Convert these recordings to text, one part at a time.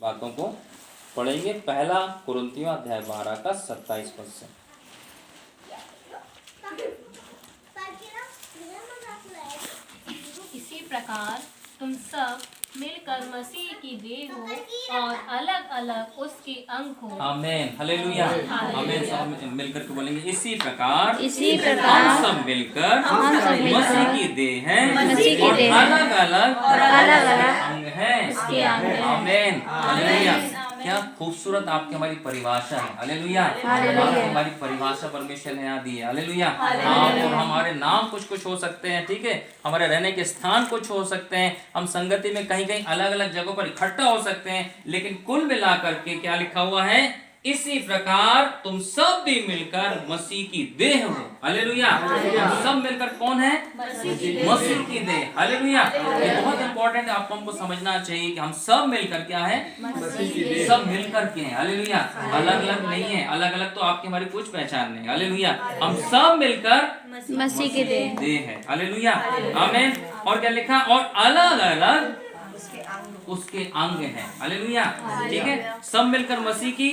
बातों को पढ़ेंगे। पहला कुरिन्थियों अध्याय 12 का 27 पद से। इसी प्रकार तुम सब मिलकर मसीह की देह हो और अलग अलग उसके अंग हो। आमीन, हालेलुया, आमीन। सब मिलकर के बोलेंगे इसी प्रकार हम सब मिलकर मसीह की देह है मसीह की और देह है, अलग अलग अंग है। उसके अंग हैं। आमीन, हालेलुया। क्या खूबसूरत आपकी हमारी परिभाषा है, हालेलुया। आपकी हमारी परिभाषा परमेश्वर ने यहाँ दी है, हालेलुया। आप और हमारे नाम कुछ कुछ हो सकते हैं, ठीक है, हमारे रहने के स्थान कुछ हो सकते हैं, हम संगति में कहीं कहीं अलग अलग जगहों पर इकट्ठा हो सकते हैं, लेकिन कुल मिलाकर के क्या लिखा हुआ है, इसी प्रकार तुम सब भी मिलकर मसीह की देह हो, हालेलुया। हम सब मिलकर कौन है? मसीह की देह, हालेलुया। ये बहुत इंपॉर्टेंट है, आपको हमको समझना चाहिए कि हम सब मिलकर क्या है? सब मिलकर के हैं, हालेलुया। अलग अलग नहीं है, अलग अलग तो आपकी हमारी कुछ पहचान नहीं, हालेलुया। हम सब मिलकर मसीह की देह देह है, हालेलुया, आमीन। और क्या लिखा? और अलग अलग उसके अंग हैं, हालेलुया, ठीक है। सब मिलकर मसीह की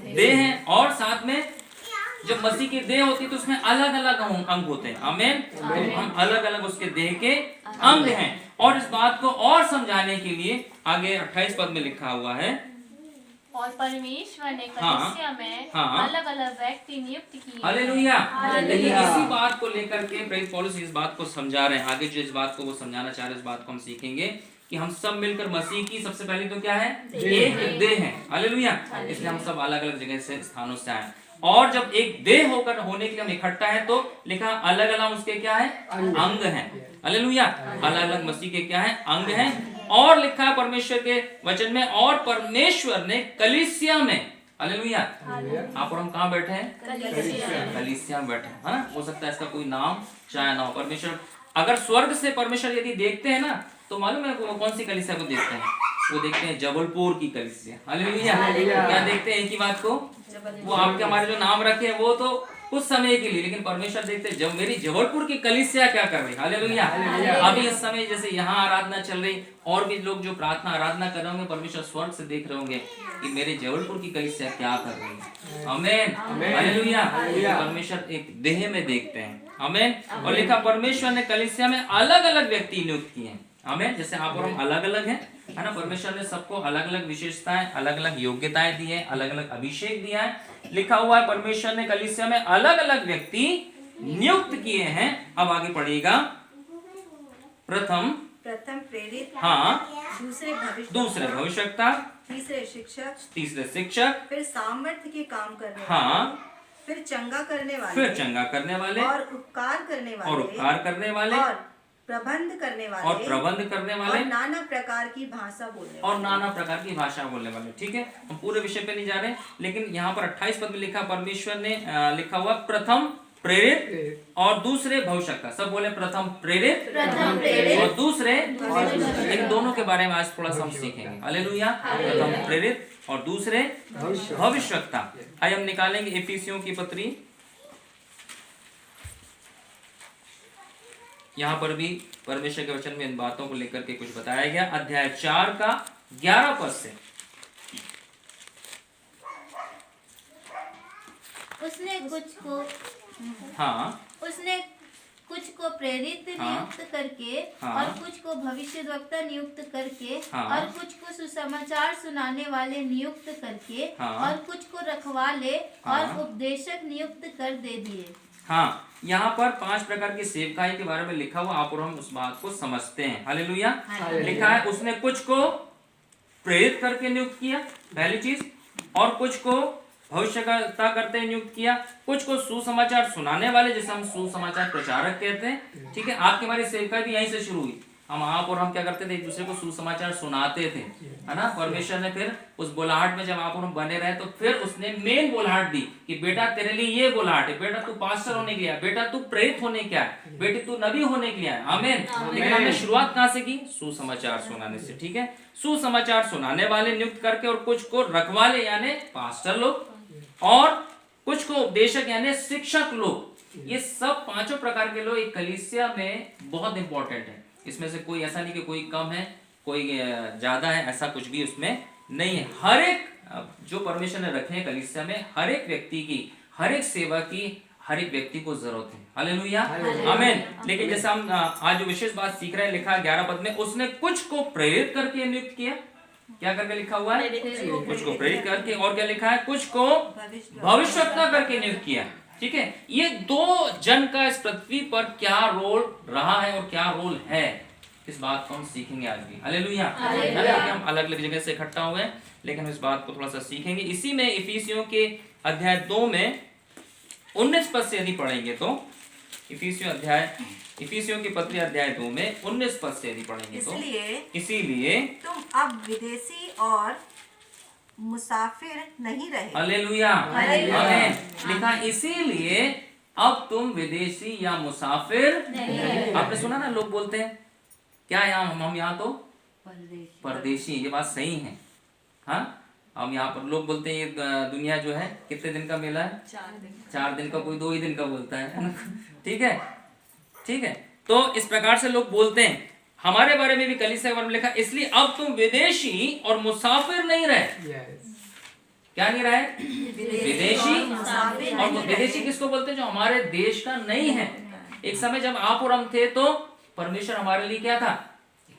देह है और साथ में जब मसीह की देह होती है तो उसमें अलग अलग अंग होते हैं, आमीन। तो हम अलग अलग उसके देह के अंग हैं। और इस बात को और समझाने के लिए आगे 28 पद में लिखा हुआ है, और परमेश्वर ने कलीसिया में अलग अलग व्यक्ति नियुक्त किए, हालेलुया। लेकिन इसी बात को लेकर के प्रेरित पौलुस इस बात को समझा रहे हैं। आगे जो इस बात को वो समझाना चाह रहे हैं, इस बात को हम सीखेंगे कि हम सब मिलकर मसीह की सबसे पहले तो क्या है? एक देह है, हालेलुया। इसलिए हम सब अलग अलग जगह से स्थानों से आए और जब एक देह होकर होने के लिए हम इकट्ठा है तो लिखा अलग अलग उसके क्या है? अंग हैं, हालेलुया। अलग अलग मसीह के क्या है? अंग हैं। और लिखा है परमेश्वर के वचन में, और परमेश्वर ने कलीसिया में, हालेलुया। आप और हम कहाँ बैठे हैं? कलीसिया में बैठे हैं, है ना। हो सकता है इसका कोई नाम चाहे ना हो। परमेश्वर अगर स्वर्ग से परमेश्वर यदि देखते हैं ना तो मालूम है वो कौन सी कलीसिया को देखते हैं? वो देखते हैं जबलपुर की कलीसिया, हालेलुया। क्या देखते हैं? एक ही बात को, वो आपके हमारे जो नाम रखे हैं वो तो कुछ समय के लिए, लेकिन परमेश्वर देखते हैं जब मेरी जबलपुर की कलीसिया क्या कर रही, हालेलुया। अभी इस समय जैसे यहाँ आराधना चल रही, और भी लोग जो प्रार्थना आराधना कर रहे होंगे, परमेश्वर स्वर्ग से देख रहे होंगे कि मेरे जबलपुर की कलीसिया क्या कर रही है, आमीन, हालेलुया। परमेश्वर एक देह में देखते हैं, आमीन। और लिखा परमेश्वर ने कलीसिया में अलग अलग व्यक्ति नियुक्त किए हैं, आमीन। जैसे आप और हम अलग अलग हैं, है ना। परमेश्वर ने सबको अलग अलग विशेषताएं, अलग अलग योग्यताएं दी है, अलग अलग अभिषेक दिया है। लिखा हुआ है परमेश्वर ने कलीसिया में अलग अलग व्यक्ति नियुक्त किए हैं। अब आगे पढ़िएगा, प्रथम प्रेरित, दूसरे भविष्यवक्ता, तीसरे शिक्षक, फिर सामर्थ्य के काम करने वाले, फिर चंगा करने वाले, और उपकार करने वाले, और प्रबंध करने वाले, और नाना प्रकार की भाषा बोलने वाले, ठीक है। हम पूरे विषय पे नहीं जा रहे, लेकिन यहाँ पर 28 पद में लिखा, परमेश्वर ने लिखा हुआ प्रथम प्रेरित और दूसरे भविष्यवक्ता। सब बोले प्रथम प्रेरित और दूसरे, इन दोनों के बारे में आज थोड़ा सा हम सीखेंगे, हालेलुया। प्रथम प्रेरित और दूसरे भविष्यवक्ता। आइए हम निकालेंगे इफिसियों की पत्री। यहाँ पर भी परमेश्वर के वचन में इन बातों को लेकर के कुछ बताया गया। अध्याय 4 का 11 पद से, उसने कुछ को प्रेरित नियुक्त करके, और कुछ को भविष्यद्वक्ता नियुक्त करके, और कुछ को सुसमाचार सुनाने वाले नियुक्त करके, और कुछ को रखवाले और उपदेशक नियुक्त कर दे दिए। हाँ, यहाँ पर 5 प्रकार की सेवकाई के बारे में लिखा हुआ, आप और हम उस बात को समझते हैं, हालेलुया। लिखा है उसने कुछ को प्रेरित करके नियुक्त किया, पहली चीज, और कुछ को भविष्यवक्ता करते नियुक्त किया, कुछ को सुसमाचार सुनाने वाले, जैसे हम सुसमाचार प्रचारक कहते हैं, ठीक है। आपकी हमारी सेवकाई भी यहीं से शुरू हुई। आप और हम क्या करते थे? एक दूसरे को सुसमाचार सुनाते थे, है ना। परमेश्वर ने फिर उस बुलाहट में जब आप और हम बने रहे तो फिर उसने मेन बुलाहट दी कि बेटा तेरे लिए ये बुलाहट है, बेटा तू पास्टर होने के लिए, बेटा तू प्रेरित होने के लिए, बेटी तू नबी होने के लिए, आमीन। लेकिन हमने शुरुआत कहाँ से की? सुसमाचार सुनाने से, ठीक है। सुसमाचार सुनाने वाले नियुक्त करके, और कुछ को रखवाले यानी पास्टर लोग, और कुछ को उपदेशक यानी शिक्षक लोग। ये सब 5 प्रकार के लोग एक कलीसिया में बहुत इंपॉर्टेंट है। इसमें से कोई ऐसा नहीं कि कोई कम है, कोई ज्यादा है, ऐसा कुछ भी उसमें नहीं है। हर एक जो परमेश्वर ने रखे हैं कलीसिया में, हर एक व्यक्ति की, हर एक सेवा की, हर एक व्यक्ति को जरूरत है। हालेलुया, आमीन। लेकिन जैसे हम आज जो विशेष बात सीख रहे हैं, लिखा है 11 पद में, उसने कुछ को प्रेरित करके नियुक्त किया। क्या करके लिखा हुआ है? कुछ को प्रेरित करके, और क्या लिखा है? कुछ को भविष्यवक्ता करके नियुक्त किया। ठीक है, ये दो जन का इस पृथ्वी पर क्या रोल रहा है और क्या रोल है, इस बात को हम सीखेंगे आज भी। हालेलुया। हम अलग अलग जगह से इकट्ठा हुए हैं, लेकिन हम इस बात को थोड़ा सा सीखेंगे। इसी में इफिसियों के अध्याय 2 में 19 पद से यदि पढ़ेंगे तो, इफिसियों की पत्री अध्याय 2 में 19 पद से यदि पढ़ेंगे तो, इसीलिए तुम अब विदेशी और मुसाफिर नहीं रहे। हालेलुया, आमीन। लिखा इसीलिए अब तुम विदेशी या मुसाफिर नहीं। आपने सुना ना, लोग बोलते हैं क्या यहाँ हम यहाँ तो परदेशी। ये बात सही है। हाँ, हम यहाँ पर लोग बोलते हैं ये दुनिया जो है कितने दिन का मेला है? 4 दिन का, कोई 2 ही दिन का बोलता है ना। ठीक है, ठीक है। तो इस प्रकार से लोग बोलते हैं। हमारे बारे में भी कलीसिया के बारे में लिखा, इसलिए अब तुम विदेशी और मुसाफिर नहीं रहे। क्या नहीं रहे? विदेशी। और विदेशी किसको बोलते हैं? जो हमारे देश का नहीं है। एक समय जब आप और हम थे तो परमेश्वर हमारे लिए क्या था?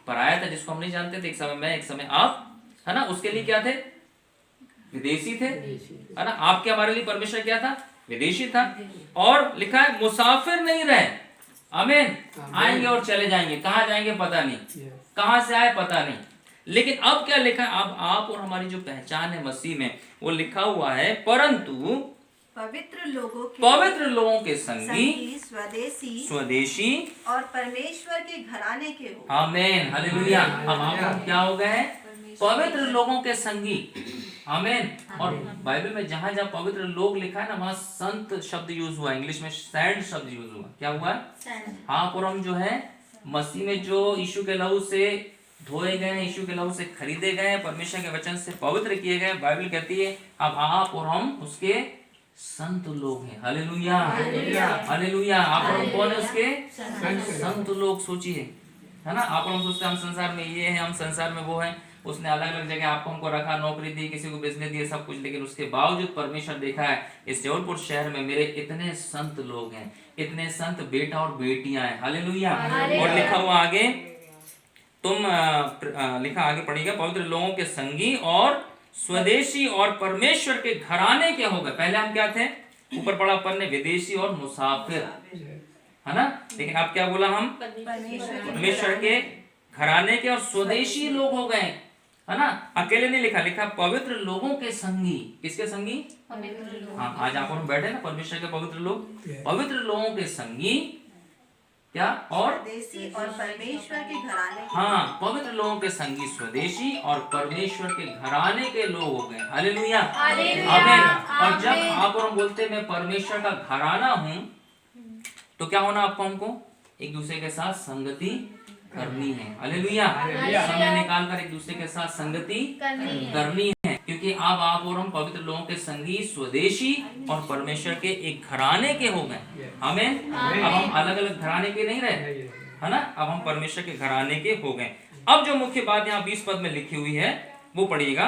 पराया था, जिसको हम नहीं जानते थे। एक समय मैं, एक समय आप, है ना, उसके लिए क्या थे? विदेशी थे, है ना। आपके हमारे लिए परमेश्वर क्या था? विदेशी था। और लिखा है मुसाफिर नहीं रहे। आमीन। आएंगे और चले जाएंगे, कहाँ जाएंगे पता नहीं, कहाँ से आए पता नहीं। लेकिन अब क्या लिखा है? अब आप और हमारी जो पहचान है मसीह में, वो लिखा हुआ है, परंतु पवित्र लोगों के संगी, स्वदेशी और परमेश्वर के घराने के हो। आमीन, हालेलुया। हम आप क्या हो गए? पवित्र लोगों के संगी। आमीन। और बाइबल में जहां जहां पवित्र लोग लिखा है ना, वहां संत शब्द यूज हुआ, इंग्लिश में सैंट शब्द यूज हुआ। क्या हुआ? हाँ, और हम जो है मसीह में जो यीशु के लहू से धोए गए हैं, यीशु के लहू से खरीदे गए हैं, परमेश्वर के वचन से पवित्र किए गए। बाइबल कहती है अब आप और हम उसके संत लोग हैं। Hallelujah, hallelujah. आप और हम कौन है? उसके संत लोग। सोचिए, है ना। आप और हम सोचते हैं हम संसार में ये हैं, हम संसार में वो हैं। उसने अलग अलग जगह आपको हमको रखा, नौकरी दी, किसी को बिजनेस दिए, सब कुछ। लेकिन उसके बावजूद परमेश्वर देखा है इस जबलपुर शहर में मेरे इतने संत लोग हैं, इतने संत बेटा और बेटियां हैं। हालेलुया। और लिखा हुआ आगे, तुम लिखा आगे पढ़िएगा, पवित्र लोगों के संगी और स्वदेशी और परमेश्वर के घराने के हो गए। पहले हम क्या थे? ऊपर पढ़ा अपन ने, विदेशी और मुसाफिर, है ना। लेकिन अब क्या बोला हम? परमेश्वर के घराने के और स्वदेशी लोग हो गए, है ना। अकेले नहीं लिखा, लिखा पवित्र लोगों के संगी। किसके संगी? हाँ, आज आप हम बैठे ना, परमेश्वर के पवित्र लोग, पवित्र लोगों के संगी। क्या? और स्वदेशी और परमेश्वर के घराने। हाँ, पवित्र लोगों के संगी, स्वदेशी और परमेश्वर के घराने के लोग हो गए। हालेलुया, आमीन। और जब आप और हम बोलते हैं मैं परमेश्वर का घराना हूँ, तो क्या होना आपको? हमको एक दूसरे के साथ संगति करनी है। हालेलुया। समय निकालकर एक दूसरे के साथ संगति करनी है, क्योंकि अब आप और हम पवित्र लोगों के संगी, स्वदेशी और परमेश्वर के एक घराने के हो गए। आमीन। अब हम अलग अलग घराने के नहीं रहे, है ना। अब हम परमेश्वर के घराने के हो गए। अब जो मुख्य बात यहाँ 20 पद में लिखी हुई है वो पढ़िएगा।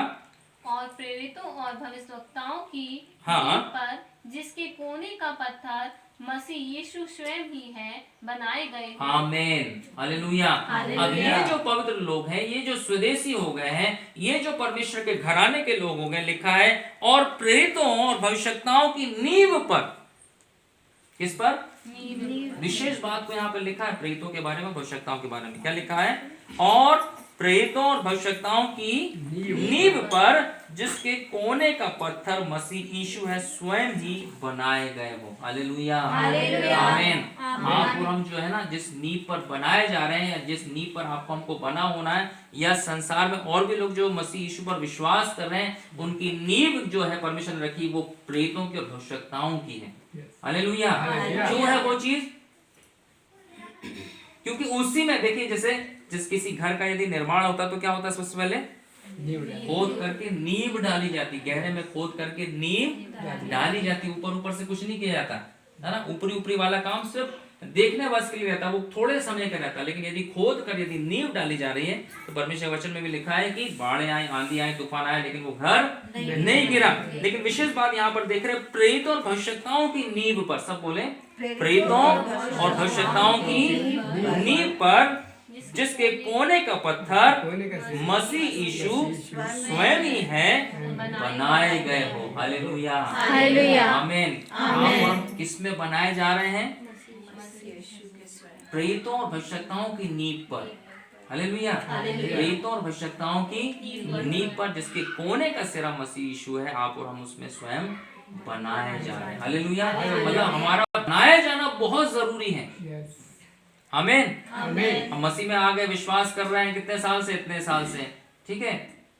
और प्रेरितों और भविष्यवक्ताओं की हाँ, पर जिसके कोने का पत्थर मसीह यीशु स्वयं ही है, बनाए गए। आमीन, हालेलुया। अब ये जो पवित्र लोग हैं, ये जो स्वदेशी हो गए हैं, ये जो परमेश्वर के घराने के लोग हो गए, लिखा है और प्रेरितों और भविष्यवक्ताओं की नींव पर। किस पर? विशेष बात को यहाँ पर लिखा है, प्रेरितों के बारे में, भविष्यवक्ताओं के बारे में। क्या लिखा है? और प्रेरितों और भविष्यवक्ताओं की नींव पर जिसके कोने का पत्थर मसीह यीशु है, स्वयं ही बनाए गए हो। हालेलुया, आमीन। आप और हम जो है ना, जिस नींव पर बनाए जा रहे हैं, या जिस नींव पर आपको हमको बना होना है, या संसार में और भी लोग जो मसीह यीशु पर विश्वास कर रहे हैं, उनकी नींव जो है परमेश्वर ने रखी, वो प्रेरितों की और भविष्यवक्ताओं की है। हालेलुया। क्यों है वो चीज? क्योंकि उसी में देखिए, जैसे जिस किसी घर का यदि निर्माण होता तो क्या होता है? सबसे पहले खोद करके नींव डाली जाती, गहरे में खोद करके नींव डाली जाती। ऊपर ऊपर से कुछ नहीं किया जाता, है ना। ऊपरी ऊपरी वाला काम सिर्फ देखने बस के लिए रहता, वो थोड़े समय का रहता, लेकिन यदि खोद कर यदि नींव डाली जा रही है तो परमेश्वर के वचन में भी लिखा है कि बाढ़ें आए, आंधी आए, तूफान आए, लेकिन वो घर नहीं गिरा। लेकिन विशेष बात यहाँ पर देख रहे हैं, प्रेरितों और भविष्यताओं की नींव पर, सब बोले प्रेरितों और भविष्यताओं की नींव पर, जिसके कोने का पत्थर मसीह यीशु स्वयं ही है, बनाए गए हो। हालेलुया, आमीन। हम किस में बनाए जा रहे हैं? प्रेरितों और भविष्यताओं की नींव पर। हालेलुया, प्रेरितों और भविष्यताओं की नींव पर, जिसके कोने का सिरा मसीह यीशु है, आप और हम उसमें स्वयं बनाए जा रहे हैं। हालेलुया, मतलब हमारा बनाया जाना बहुत जरूरी है। आमीन। हम मसीह में आ गए, विश्वास कर रहे हैं कितने साल से? इतने साल से, ठीक है।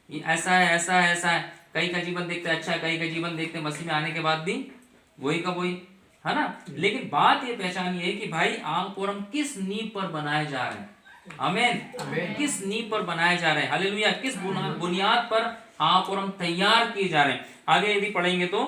ये ऐसा है, ऐसा है, ऐसा है। कई का जीवन देखते अच्छा, कई का जीवन देखते मसीह में आने के बाद भी वही का वही, है ना। लेकिन बात ये पहचान ये है कि भाई आप और हम किस नींव पर बनाए जा रहे हैं। आमीन। किस नींव पर बनाए जा रहे हैं? हालेलुया, किस बुनियाद पर आप और हम तैयार किए जा रहे हैं। आगे यदि पढ़ेंगे तो,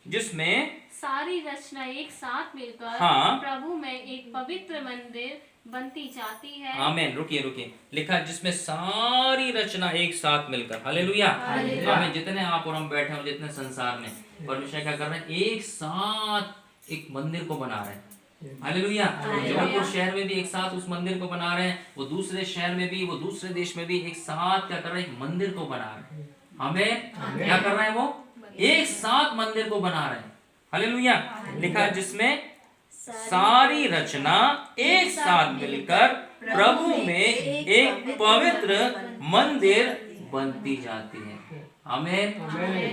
जिसमें सारी रचना एक साथ मिलकर प्रभु में एक पवित्र मंदिर बनती जाती है। आमीन। रुकिए, लिखा जिसमें सारी रचना एक साथ मिलकर, हालेलुया, आमीन। जितने आप और हम बैठे हैं, जितने संसार में, परमेश्वर क्या कर रहे हैं? एक साथ एक मंदिर को बना रहे हैं। हालेलुया। जबलपुर शहर में भी एक साथ उस मंदिर को बना रहे हैं, वो दूसरे शहर में भी, वो दूसरे देश में भी एक साथ क्या कर रहे हैं? मंदिर को बना रहे हैं। हमें क्या कर रहे हैं? वो एक साथ मंदिर को बना रहे हैं। हालेलुया। लिखा जिसमें सारी रचना एक साथ मिलकर प्रभु में एक पवित्र मंदिर बनती जाती है। आमीन।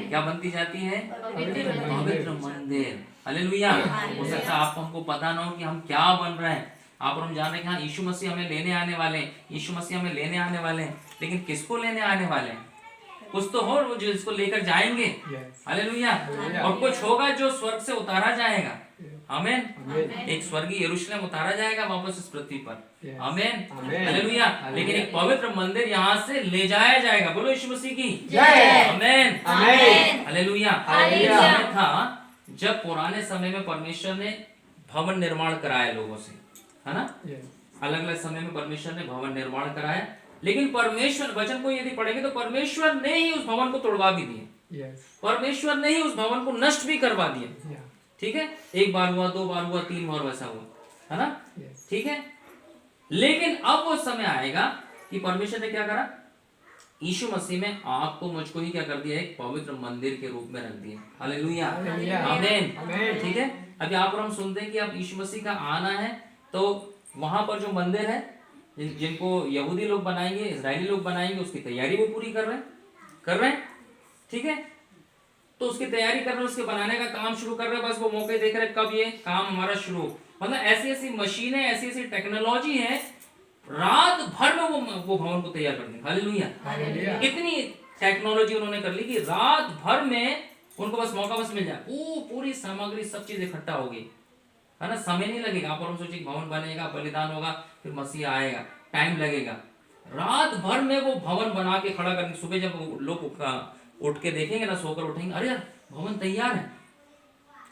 क्या बनती जाती है? पवित्र मंदिर। हालेलुया। हो सकता है आपको हमको पता ना हो कि हम क्या बन रहे हैं। आप और हम जान रहे हैं कि हाँ, यीशु मसीह हमें लेने आने वाले हैं, यीशु मसीह हमें लेने आने वाले हैं, लेकिन किसको लेने आने वाले हैं? कुछ तो हो वो जो इसको लेकर जाएंगे। हालेलुया। और कुछ होगा जो स्वर्ग से उतारा जाएगा। आमीन। एक स्वर्गीय यरूशलेम उतारा जाएगा वापस इस पृथ्वी पर। आमीन। हालेलुया। लेकिन एक पवित्र मंदिर यहाँ से ले जाया जाएगा। बोलो यीशु मसीह की जय। आमीन। हालेलुया। था जब पुराने समय में परमेश्वर ने भवन निर्माण कराया लोगों से, है ना। अलग अलग समय में परमेश्वर ने भवन निर्माण कराया, लेकिन परमेश्वर वचन को यदि पढ़ेंगे तो परमेश्वर ने ही उस भवन को तोड़वा भी दिया। परमेश्वर ने ही उस भवन को नष्ट भी करवा दिया। ठीक है, एक बार हुआ, दो बार हुआ, तीन बार वैसा हुआ, है ना। ठीक है, लेकिन अब वो समय आएगा कि परमेश्वर ने क्या करा? यीशु मसीह में आपको मुझको ही क्या कर दिया? एक पवित्र मंदिर के रूप में रख दिया। हालेलुया, आमीन। ठीक है, अभी आप और हम सुनते हैं कि अब यीशु मसीह का आना है, तो वहां पर जो मंदिर है जिनको यहूदी लोग बनाएंगे, इजरायली लोग बनाएंगे, उसकी तैयारी वो पूरी कर रहे हैं। ठीक है, तो उसकी तैयारी कर रहे हैं, उसके बनाने का काम शुरू कर रहे हैं। बस वो मौके देख रहे हैं कब ये काम हमारा शुरू। मतलब ऐसी ऐसी मशीनें, ऐसी ऐसी टेक्नोलॉजी है, रात भर में वो भवन को तैयार कर देंगे। हालेलुया। इतनी टेक्नोलॉजी उन्होंने कर ली कि रात भर में उनको बस मौका बस मिल जाए, वो पूरी सामग्री सब चीज इकट्ठा होगी, है ना। समय नहीं लगेगा। आप और हम सोचिए भवन बनेगा, बलिदान होगा, फिर मसीह आएगा, टाइम लगेगा। रात भर में वो भवन बना के खड़ा करने, सुबह जब लोग उठ के देखेंगे ना, सोकर उठेंगे, अरे यार भवन तैयार है।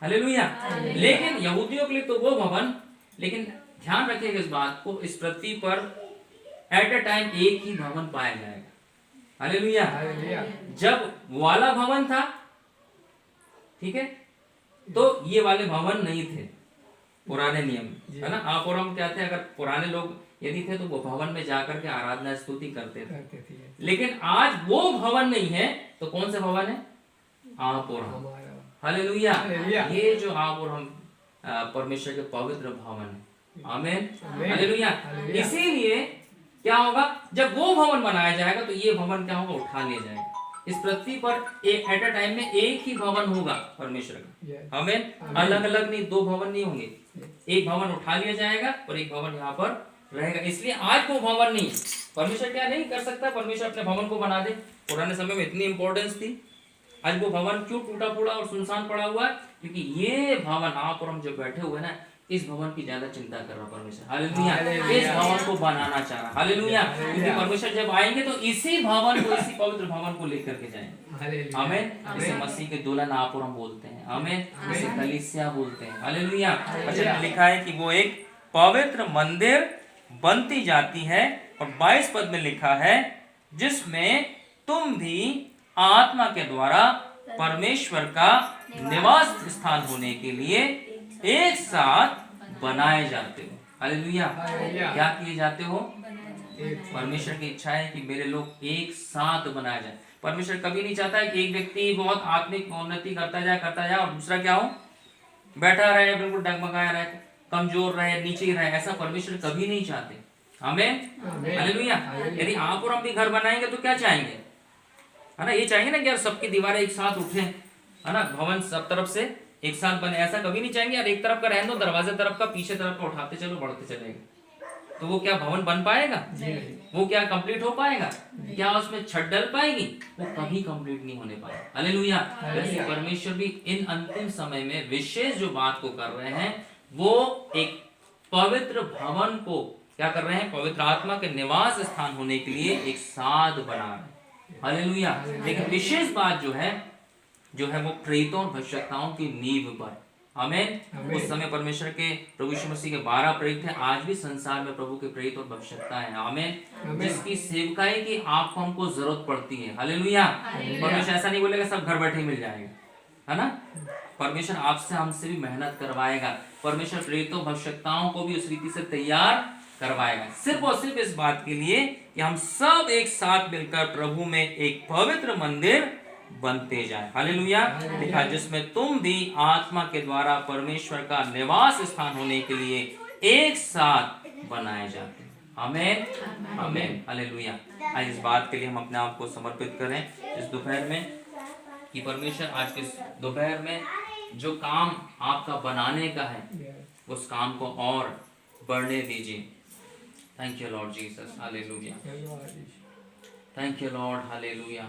हालेलुया। लेकिन यहूदियों के लिए तो वो भवन, लेकिन ध्यान रखिएगा इस बात को, इस पृथ्वी पर एट अ टाइम एक ही भवन पाया जाएगा। हालेलुया। जब वाला भवन था, ठीक है, तो ये वाले भवन नहीं थे पुराने नियम, है ना। आप और हम क्या थे? अगर पुराने लोग यदि थे तो वो भवन में जाकर के आराधना स्तुति करते थे। लेकिन आज वो भवन नहीं है, तो कौन सा भवन है? आप और हम। हालेलुया। ये जो आप और हम परमेश्वर के पवित्र भवन है। आमीन। हालेलुया। इसीलिए क्या होगा? जब वो भवन बनाया जाएगा तो ये भवन क्या होगा? उठा लिया जाएगा। इस पृथ्वी पर एट अ टाइम में एक ही भवन होगा परमेश्वर का। आमीन। अलग अलग नहीं, दो भवन नहीं होंगे, एक भवन उठा लिया जाएगा और एक भवन यहाँ पर रहेगा। इसलिए आज वो भवन नहीं, परमेश्वर क्या नहीं कर सकता? परमेश्वर अपने भवन को बना दे। पुराने समय में इतनी इंपॉर्टेंस थी, आज वो भवन क्यों टूटा फूटा और सुनसान पड़ा हुआ है? क्योंकि ये भवन आप और हम जो बैठे हुए ना, इस भवन की ज्यादा चिंता कर रहा परमेश्वर। हालेलुया। इस भवन को बनाना चाह रहा। हालेलुया। क्योंकि परमेश्वर जब आएंगे तो इसी भवन को, इसी पवित्र भवन को लेकर के जाएंगे। आमीन। इसे मसीह के दुल्हन आप और हम बोलते हैं। आमीन। इसे कलीसिया बोलते हैं। हालेलुया। अच्छा, लिखा है कि वो एक पवित्र मंदिर बनती जाती है। और 22 पद में लिखा है, जिसमें तुम भी आत्मा के द्वारा परमेश्वर का निवास स्थान होने के लिए एक साथ बनाए जाते हो। हालेलुया। क्या किए जाते हो? परमेश्वर की इच्छा है कि मेरे लोग एक साथ बनाए जाए। परमेश्वर कभी नहीं चाहता है कि एक व्यक्ति बहुत आत्मिक उन्नति करता जाए और दूसरा क्या हो, बैठा रहे, बिल्कुल डगमगाया रहे, कमजोर रहे, नीचे ही रहे। ऐसा परमेश्वर कभी नहीं चाहते। आमीन, हालेलुया। यदि आप और हम भी घर बनाएंगे तो क्या चाहेंगे, है ना? ये चाहेंगे ना कि यार सबकी दीवारें एक साथ उठे, है ना, भवन सब तरफ से एक साथ बने। ऐसा कभी नहीं चाहेंगे यार एक तरफ का रहने दो, दरवाजे तरफ का, पीछे तरफ का उठाते चलो, बढ़ते चलेंगे। तो वो क्या भवन बन पाएगा? वो क्या कंप्लीट हो पाएगा? क्या उसमें छत डल पाएगी? वो कभी कंप्लीट नहीं होने पाएगा। हालेलुया। वैसे परमेश्वर भी इन अंतिम समय में विशेष जो बात को कर रहे हैं, वो एक पवित्र भवन को क्या कर रहे हैं? पवित्र आत्मा के निवास स्थान होने के लिए एक साथ बना रहे हैं। हालेलुया। लेकिन विशेष बात जो है वो प्रेरितों और भविष्यवक्ताओं की नींव पर। आमीन। उस समय परमेश्वर के प्रभु यीशु मसीह के 12 प्रेरित थे। आज भी संसार में प्रभु के प्रेरित और भविष्यवक्ता हैं। आमीन। जिसकी सेवकाई की आपको हमको जरूरत पड़ती है। हालेलुया। परमेश्वर ऐसा नहीं बोलेगा सब घर बैठे मिल जाएगा, है ना? परमेश्वर आपसे हमसे भी मेहनत करवाएगा। परमेश्वर प्रेरितों भविष्यवक्ताओं को भी उस रीति से तैयार करवाएगा, सिर्फ और सिर्फ इस बात के लिए कि हम सब एक साथ मिलकर प्रभु में एक पवित्र मंदिर बनते जाए। हालेलुया। लिखा, जिसमें तुम भी आत्मा के द्वारा परमेश्वर का निवास स्थान होने के लिए एक साथ बनाए जाते हैं। आमीन, आमीन, हालेलुया। आज इस बात के लिए हम अपने आप को समर्पित करें इस दोपहर में कि परमेश्वर आज के दोपहर में जो काम आपका बनाने का है उस काम को और बढ़ने दीजिए। Thank you lord Jesus. Hallelujah. Thank you lord. Hallelujah.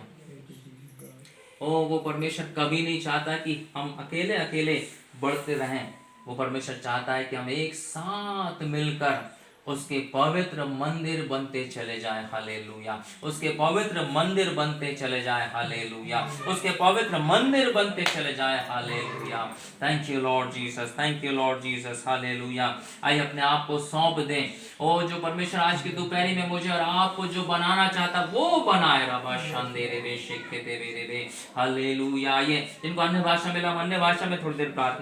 ओ वो परमेश्वर कभी नहीं चाहता कि हम अकेले अकेले बढ़ते रहें। वो परमेश्वर चाहता है कि हम एक साथ मिलकर उसके पवित्र मंदिर बनते चले जाएं। हालेलुया। उसके पवित्र मंदिर बनते चले जाएं। हालेलुया। उसके पवित्र मंदिर बनते चले जाएं। Hallelujah. Thank you lord Jesus. Thank you lord Jesus. Hallelujah. आइए अपने आप को सौंप दें। ओ जो परमेश्वर आज की दोपहरी में मुझे और आपको जो बनाना चाहता वो बनाए। रबा शांदेरे वे शेखे देवे रे। हालेलुया। ये जिनको अन्य भाषा मिला अन्य भाषा में थोड़ी देर प्रार्थना